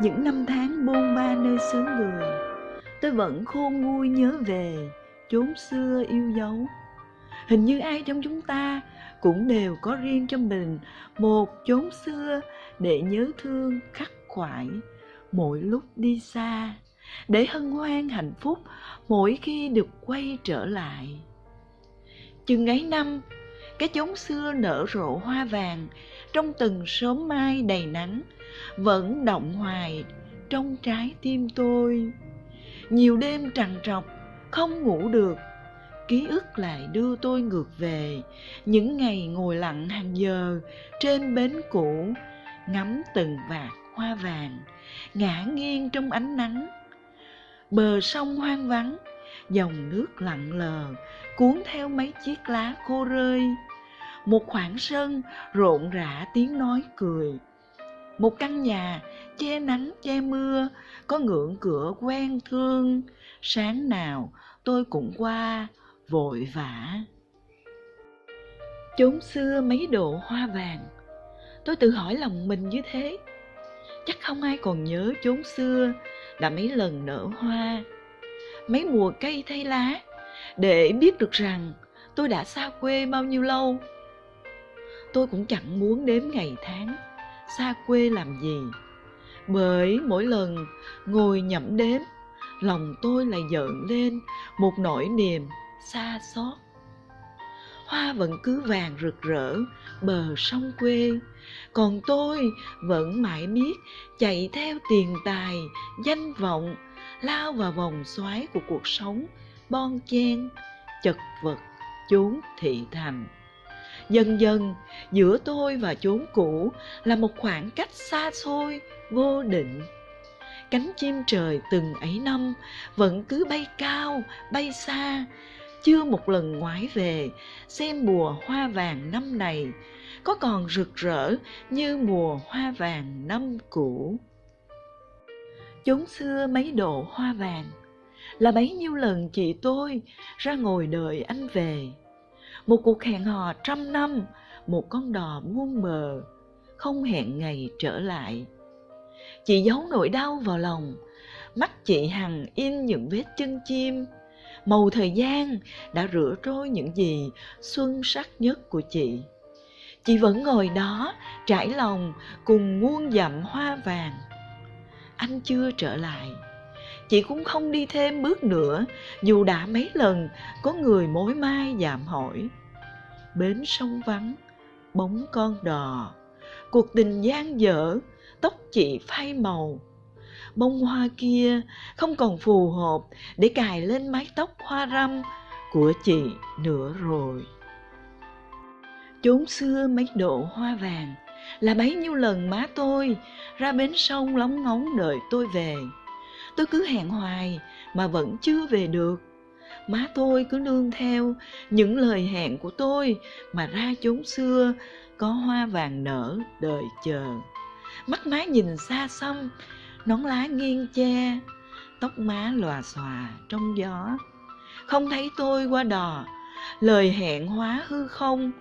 Những năm tháng bôn ba nơi xứ người, tôi vẫn khôn nguôi nhớ về chốn xưa yêu dấu. Hình như ai trong chúng ta cũng đều có riêng cho mình một chốn xưa để nhớ thương khắc khoải mỗi lúc đi xa, để hân hoan hạnh phúc mỗi khi được quay trở lại. Chừng ấy năm, cái chốn xưa nở rộ hoa vàng trong từng sớm mai đầy nắng, vẫn động hoài trong trái tim tôi. Nhiều đêm trằn trọc không ngủ được, ký ức lại đưa tôi ngược về những ngày ngồi lặng hàng giờ trên bến cũ, ngắm từng vạt hoa vàng ngả nghiêng trong ánh nắng. Bờ sông hoang vắng, dòng nước lặng lờ cuốn theo mấy chiếc lá khô rơi. Một khoảng sân rộn rã tiếng nói cười, một căn nhà che nắng che mưa có ngưỡng cửa quen thương. Sáng nào tôi cũng qua vội vã. Chốn xưa mấy độ hoa vàng, tôi tự hỏi lòng mình như thế. Chắc không ai còn nhớ chốn xưa đã mấy lần nở hoa, mấy mùa cây thay lá, để biết được rằng tôi đã xa quê bao nhiêu lâu. Tôi cũng chẳng muốn đếm ngày tháng xa quê làm gì, bởi mỗi lần ngồi nhẩm đếm, lòng tôi lại dợn lên một nỗi niềm xa xót. Hoa vẫn cứ vàng rực rỡ bờ sông quê, còn tôi vẫn mãi miết chạy theo tiền tài, danh vọng, lao vào vòng xoáy của cuộc sống bon chen, chật vật chốn thị thành. Dần dần giữa tôi và chốn cũ là một khoảng cách xa xôi vô định. Cánh chim trời từng ấy năm vẫn cứ bay cao bay xa, chưa một lần ngoái về xem mùa hoa vàng năm này có còn rực rỡ như mùa hoa vàng năm cũ. Chốn xưa mấy độ hoa vàng là bấy nhiêu lần chị tôi ra ngồi đợi anh về. Một cuộc hẹn hò trăm năm, một con đò muôn bờ, không hẹn ngày trở lại. Chị giấu nỗi đau vào lòng, mắt chị hằn in những vết chân chim. Màu thời gian đã rửa trôi những gì xuân sắc nhất của chị. Chị vẫn ngồi đó trải lòng cùng muôn dặm hoa vàng. Anh chưa trở lại, chị cũng không đi thêm bước nữa, dù đã mấy lần có người mối mai dạm hỏi. Bến sông vắng, bóng con đò, cuộc tình dang dở, tóc chị phai màu. Bông hoa kia không còn phù hợp để cài lên mái tóc hoa râm của chị nữa rồi. Chốn xưa mấy độ hoa vàng là bấy nhiêu lần má tôi ra bến sông lóng ngóng đợi tôi về. Tôi cứ hẹn hoài mà vẫn chưa về được. Má tôi cứ nương theo những lời hẹn của tôi mà ra chốn xưa có hoa vàng nở đợi chờ. Mắt má nhìn xa xăm, nón lá nghiêng che, tóc má lòa xòa trong gió. Không thấy tôi qua đò, lời hẹn hóa hư không.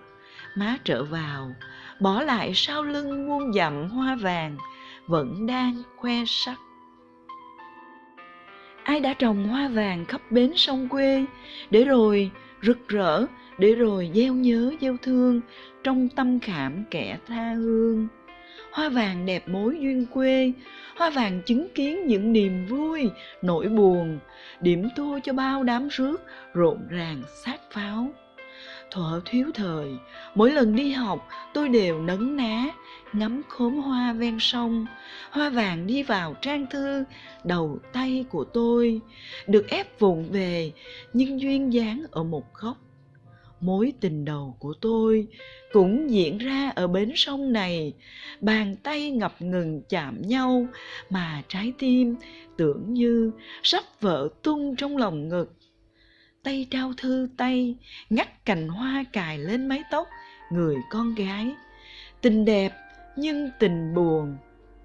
Má trở vào, bỏ lại sau lưng muôn dặm hoa vàng vẫn đang khoe sắc. Ai đã trồng hoa vàng khắp bến sông quê, để rồi rực rỡ, để rồi gieo nhớ gieo thương trong tâm khảm kẻ tha hương. Hoa vàng đẹp mối duyên quê, hoa vàng chứng kiến những niềm vui, nỗi buồn, điểm tô cho bao đám rước rộn ràng sát pháo. Thuở thiếu thời, mỗi lần đi học tôi đều nấn ná ngắm khóm hoa ven sông. Hoa vàng đi vào trang thư đầu tay của tôi, được ép vụng về nhưng duyên dáng ở một góc. Mối tình đầu của tôi cũng diễn ra ở bến sông này. Bàn tay ngập ngừng chạm nhau mà trái tim tưởng như sắp vỡ tung trong lòng ngực. Tay trao thư tay, ngắt cành hoa cài lên mái tóc người con gái. Tình đẹp nhưng tình buồn.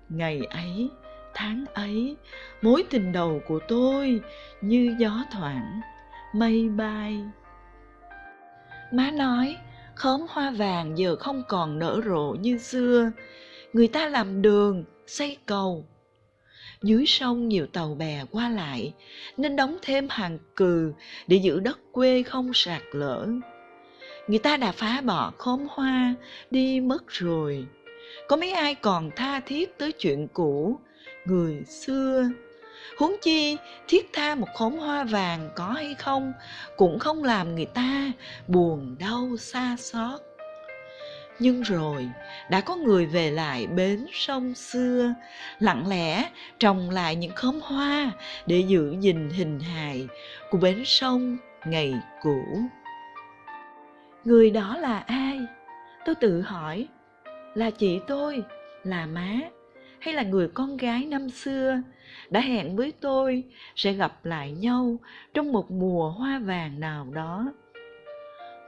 Ngày ấy, tháng ấy, mối tình đầu của tôi như gió thoảng, mây bay. Má nói, khóm hoa vàng giờ không còn nở rộ như xưa. Người ta làm đường, xây cầu. Dưới sông nhiều tàu bè qua lại, nên đóng thêm hàng cừ để giữ đất quê không sạt lở. Người ta đã phá bỏ khóm hoa đi mất rồi, có mấy ai còn tha thiết tới chuyện cũ người xưa. Huống chi thiết tha một khóm hoa vàng có hay không cũng không làm người ta buồn đau xa xót. Nhưng rồi đã có người về lại bến sông xưa, lặng lẽ trồng lại những khóm hoa để giữ gìn hình hài của bến sông ngày cũ. Người đó là ai? Tôi tự hỏi. Là chị tôi, là má, hay là người con gái năm xưa đã hẹn với tôi sẽ gặp lại nhau trong một mùa hoa vàng nào đó?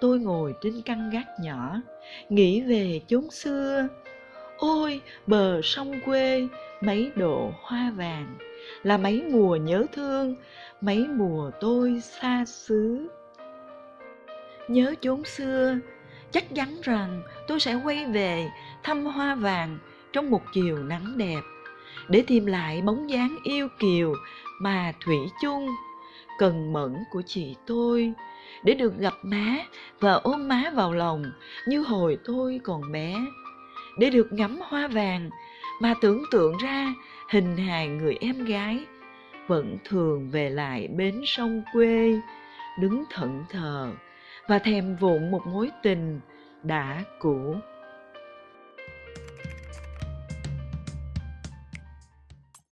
Tôi ngồi trên căn gác nhỏ, nghĩ về chốn xưa. Ôi, bờ sông quê, mấy độ hoa vàng, là mấy mùa nhớ thương, mấy mùa tôi xa xứ. Nhớ chốn xưa, chắc chắn rằng tôi sẽ quay về thăm hoa vàng trong một chiều nắng đẹp, để tìm lại bóng dáng yêu kiều mà thủy chung, cần mẫn của chị tôi, để được gặp má và ôm má vào lòng như hồi tôi còn bé, để được ngắm hoa vàng mà tưởng tượng ra hình hài người em gái vẫn thường về lại bến sông quê, đứng thẫn thờ và thèm vụng một mối tình đã cũ.